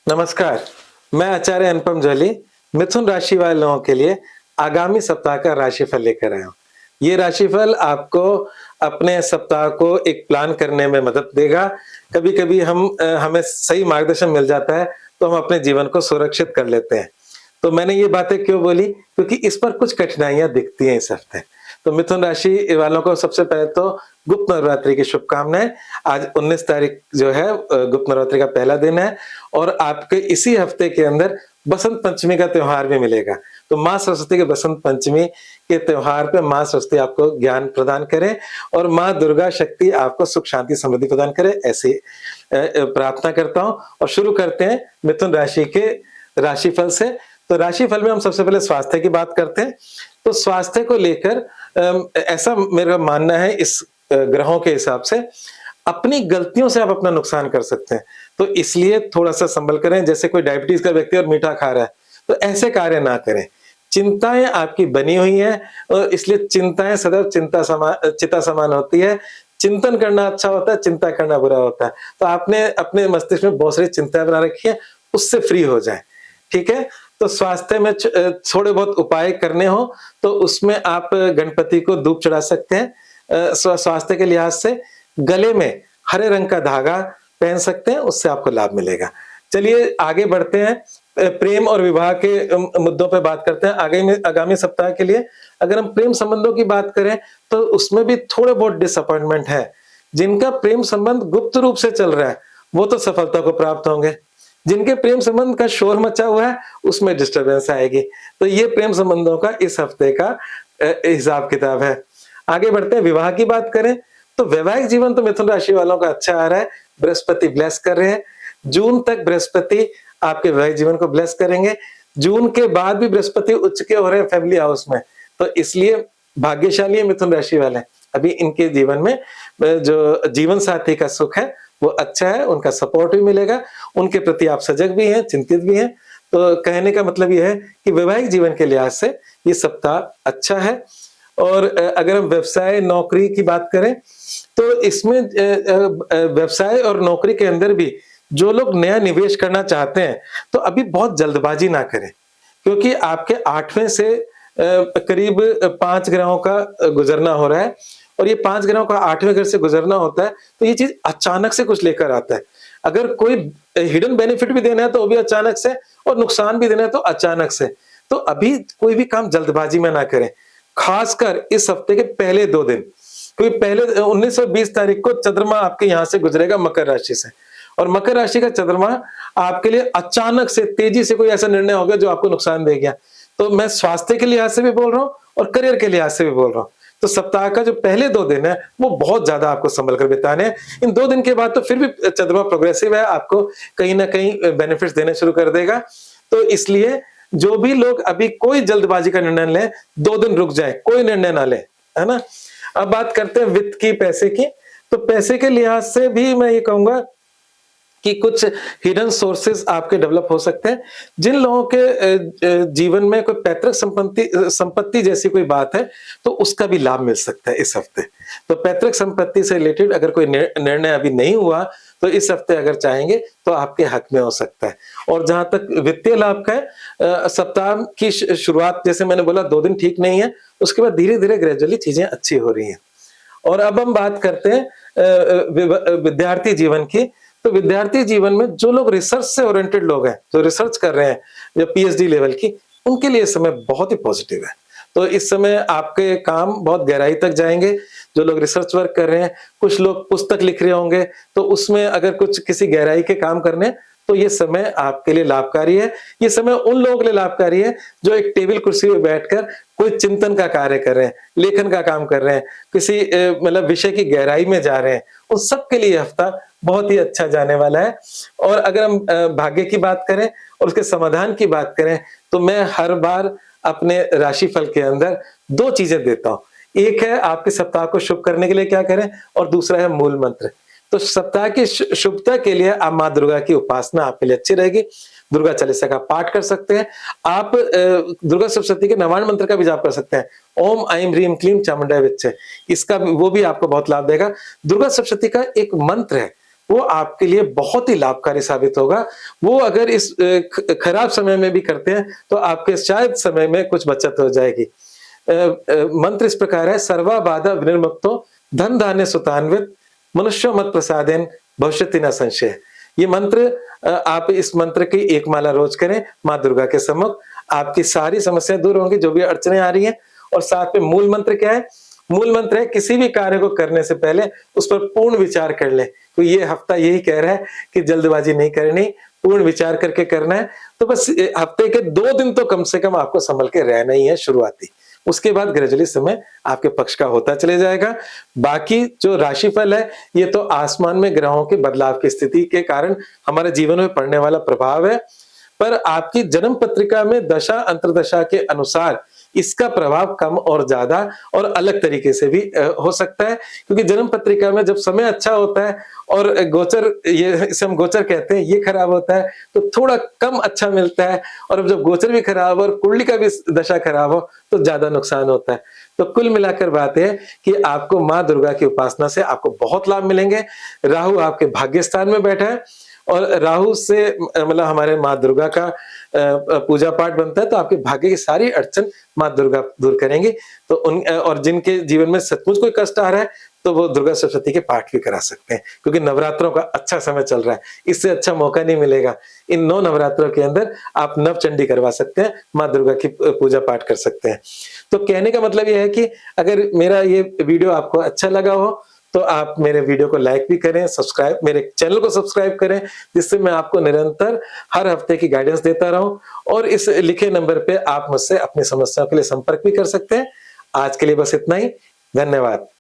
नमस्कार, मैं आचार्य अनुपम जौली मिथुन राशि वाले लोगों के लिए आगामी सप्ताह का राशिफल लेकर आया हूँ। ये राशिफल आपको अपने सप्ताह को एक प्लान करने में मदद देगा। कभी-कभी हमें सही मार्गदर्शन मिल जाता है, तो हम अपने जीवन को सुरक्षित कर लेते हैं। तो मैंने ये बातें क्यों बोली? क्योंकि इस पर कुछ कठिनाइयाँ दिखती हैं इस हफ्ते। तो मिथुन राशि वालों को सबसे पहले तो गुप्त नवरात्रि की शुभकामनाएँ। आज 19 तारीख जो है गुप्त नवरात्रि का पहला दिन है और आपके इसी हफ्ते के अंदर बसंत पंचमी का त्योहार भी मिलेगा। तो माँ सरस्वती के बसंत पंचमी के त्योहार पे माँ सरस्वती आपको ज्ञान प्रदान करें और माँ दुर्गा शक्ति आपको सुख, शांति, समृद्धि प्रदान करे, ऐसी प्रार्थना करता हूँ। और शुरू करते हैं मिथुन राशि के राशिफल से। तो राशिफल में हम सबसे पहले स्वास्थ्य की बात करते हैं। तो स्वास्थ्य को लेकर ऐसा मेरा मानना है इस ग्रहों के हिसाब से, अपनी गलतियों से आप अपना नुकसान कर सकते हैं। तो इसलिए थोड़ा-सा संभल करें। जैसे कोई डायबिटीज़ का व्यक्ति और मीठा खा रहा है, तो ऐसे कार्य ना करें। चिंताएँ आपकी बनी हुई हैं और इसलिए चिंताएँ सदैव चिता समान होती है। चिंतन करना अच्छा होता है, चिंता करना बुरा होता है। तो आपने अपने मस्तिष्क में बहुत सारी चिंताएँ बना रखी हैं, उससे फ्री हो जाएँ, ठीक है? तो स्वास्थ्य में थोड़े बहुत उपाय करने हो, तो उसमें आप गणपति को धूप चढ़ा सकते हैं। स्वास्थ्य के लिहाज से गले में हरे रंग का धागा पहन सकते हैं, उससे आपको लाभ मिलेगा। चलिए आगे बढ़ते हैं, प्रेम और विवाह के मुद्दों पे बात करते हैं। आगामी सप्ताह के लिए अगर हम प्रेम संबंधों की बात करें, तो उसमें भी थोड़े बहुत डिसअपॉइंटमेंट है। जिनका प्रेम संबंध गुप्त रूप से चल रहा है, वो तो सफलता को प्राप्त होंगे। जिनके प्रेम संबंध का शोर मचा हुआ है, उसमें डिस्टर्बेंस आएगी। तो ये प्रेम संबंधों का इस हफ्ते का हिसाब किताब है। आगे बढ़ते हैं, विवाह की बात करें तो वैवाहिक जीवन तो मिथुन राशि वालों का अच्छा आ रहा है। बृहस्पति ब्लेस कर रहे हैं। जून तक बृहस्पति आपके वैवाहिक जीवन को ब्लेस करेंगे। जून के बाद भी बृहस्पति उच्च के हो रहे हैं फैमिली हाउस में, तो इसलिए भाग्यशाली है मिथुन राशि वाले। अभी इनके जीवन में जो जीवन साथी का सुख है वो अच्छा है, उनका सपोर्ट भी मिलेगा, उनके प्रति आप सजग भी हैं, चिंतित भी हैं। तो कहने का मतलब ये है कि वैवाहिक जीवन के लिहाज से ये सप्ताह अच्छा है। और अगर हम व्यवसाय नौकरी की बात करें, तो इसमें व्यवसाय और नौकरी के अंदर भी जो लोग नया निवेश करना चाहते हैं, तो अभी बहुत जल्दबाजी ना करें, क्योंकि आपके 8वें से करीब 5 ग्रहों का गुजरना हो रहा है और ये 5 ग्रहों का 8वें घर से गुजरना होता है, तो ये चीज अचानक से कुछ लेकर आता है। अगर कोई हिडन बेनिफिट भी देना है तो वो भी अचानक से, और नुकसान भी देना है तो अचानक से। तो अभी कोई भी काम जल्दबाजी में ना करें, खासकर इस हफ्ते के पहले 2 दिन। क्योंकि पहले 19 और 20 तारीख को चंद्रमा आपके यहां से गुजरेगा मकर राशि से, और मकर राशि का चंद्रमा आपके लिए अचानक से तेजी से कोई ऐसा निर्णय होगा जो आपको नुकसान दे गया। तो मैं स्वास्थ्य के लिहाज से भी बोल रहा हूँ और करियर के लिहाज से भी बोल रहा हूँ। तो सप्ताह का जो पहले 2 दिन है वो बहुत ज्यादा आपको संभल कर बिताने हैं। इन 2 दिन के बाद तो फिर भी चंद्रमा प्रोग्रेसिव है, आपको कहीं ना कहीं बेनिफिट्स देने शुरू कर देगा। तो इसलिए जो भी लोग अभी कोई जल्दबाजी का निर्णय लें, 2 दिन रुक जाए, कोई निर्णय ना ले, है ना? अब बात करते हैं वित्त की, पैसे की। तो पैसे के लिहाज से भी मैं ये कहूंगा कि कुछ हिडन सोर्सेज आपके डेवलप हो सकते हैं। जिन लोगों के जीवन में कोई पैतृक संपत्ति जैसी कोई बात है, तो उसका भी लाभ मिल सकता है इस हफ्ते। तो पैतृक संपत्ति से रिलेटेड अगर कोई निर्णय अभी नहीं हुआ, तो इस हफ्ते अगर चाहेंगे तो आपके हक में हो सकता है। और जहां तक वित्तीय लाभ का है, सप्ताह की शुरुआत जैसे मैंने बोला 2 दिन ठीक नहीं है, उसके बाद धीरे धीरे ग्रेजुअली चीजें अच्छी हो रही हैं। और अब हम बात करते हैं विद्यार्थी जीवन की। तो विद्यार्थी जीवन में जो लोग रिसर्च से ओरिएंटेड लोग हैं, जो रिसर्च कर रहे हैं, जो पीएचडी लेवल की, उनके लिए समय बहुत ही पॉजिटिव है। तो इस समय आपके काम बहुत गहराई तक जाएंगे। जो लोग रिसर्च वर्क कर रहे हैं, कुछ लोग पुस्तक लिख रहे होंगे, तो उसमें अगर कुछ किसी गहराई के काम करने, तो ये समय आपके लिए लाभकारी है। ये समय उन लोगों के लिए लाभकारी है जो एक टेबल कुर्सी में बैठकर कोई चिंतन का कार्य कर रहे हैं, लेखन का काम कर रहे हैं, किसी मतलब विषय की गहराई में जा रहे हैं, उन सब के लिए हफ्ता बहुत ही अच्छा जाने वाला है। और अगर हम भाग्य की बात करें और उसके समाधान की बात करें, तो मैं हर बार अपने राशिफल के अंदर 2 चीजें देता हूं। एक है आपके सप्ताह को शुभ करने के लिए क्या करें, और दूसरा है मूल मंत्र। तो सप्ताह की शुभता के लिए आप माँ दुर्गा की उपासना आपके लिए अच्छी रहेगी। दुर्गा चालीसा का पाठ कर सकते हैं आप। दुर्गा सप्तशती के नवान मंत्र का भी जाप कर सकते हैं, ओम ऐं ह्रीं क्लीं चामुंडाय विच्चे। इसका वो भी आपको बहुत लाभ देगा। दुर्गा सप्तशती का एक मंत्र है, वो आपके लिए बहुत ही लाभकारी साबित होगा। वो अगर इस खराब समय में भी करते हैं, तो आपके शायद समय में कुछ बचत हो जाएगी। मंत्र इस प्रकार है, सर्वा बाधा विनिर्मुक्तो धन धान्य सुतान्वित मनुष्यो मत प्रसादेन भविष्यति न संशय। ये मंत्र आप इस मंत्र की एक माला रोज करें माँ दुर्गा के सम्मुख, आपकी सारी समस्याएं दूर होंगी, जो भी अड़चनें आ रही हैं। और साथ में मूल मंत्र क्या है? मूल मंत्र है, किसी भी कार्य को करने से पहले उस पर पूर्ण विचार कर लें। तो ये हफ्ता यही कह रहा है कि जल्दबाजी नहीं करनी, पूर्ण विचार करके करना है। तो बस हफ्ते के 2 दिन तो कम से कम आपको संभल के रहना ही है शुरुआती। उसके बाद ग्रेजुअली समय आपके पक्ष का होता चले जाएगा। बाकी जो राशिफल है, ये तो आसमान में ग्रहों के बदलाव की स्थिति के कारण हमारे जीवन में पड़ने वाला प्रभाव है। पर आपकी जन्म पत्रिका में दशा अंतर्दशा के अनुसार इसका प्रभाव कम और ज्यादा और अलग तरीके से भी हो सकता है, क्योंकि जन्म पत्रिका में जब समय अच्छा होता है और गोचर, ये इसे हम गोचर कहते हैं, ये खराब होता है तो थोड़ा कम अच्छा मिलता है। और अब जब गोचर भी खराब और कुंडली का भी दशा खराब हो तो ज्यादा नुकसान होता है। तो कुल मिलाकर बात है कि आपको माँ दुर्गा की उपासना से आपको बहुत लाभ मिलेंगे। राहु आपके भाग्य स्थान में बैठा है और राहु से मतलब हमारे माँ दुर्गा का पूजा पाठ बनता है, तो आपके भाग्य की सारी अड़चन माँ दुर्गा दूर करेंगी। तो और जिनके जीवन में सचमुच कोई कष्ट आ रहा है, तो वो दुर्गा सप्तशती के पाठ भी करा सकते हैं, क्योंकि नवरात्रों का अच्छा समय चल रहा है। इससे अच्छा मौका नहीं मिलेगा। इन 9 नवरात्रों के अंदर आप नवचंडी करवा सकते हैं, माँ दुर्गा की पूजा पाठ कर सकते हैं। तो कहने का मतलब ये है कि अगर मेरा ये वीडियो आपको अच्छा लगा हो, तो आप मेरे वीडियो को लाइक भी करें, मेरे चैनल को सब्सक्राइब करें, जिससे मैं आपको निरंतर हर हफ्ते की गाइडेंस देता रहूं। और इस लिखे नंबर पे आप मुझसे अपनी समस्याओं के लिए संपर्क भी कर सकते हैं। आज के लिए बस इतना ही। धन्यवाद।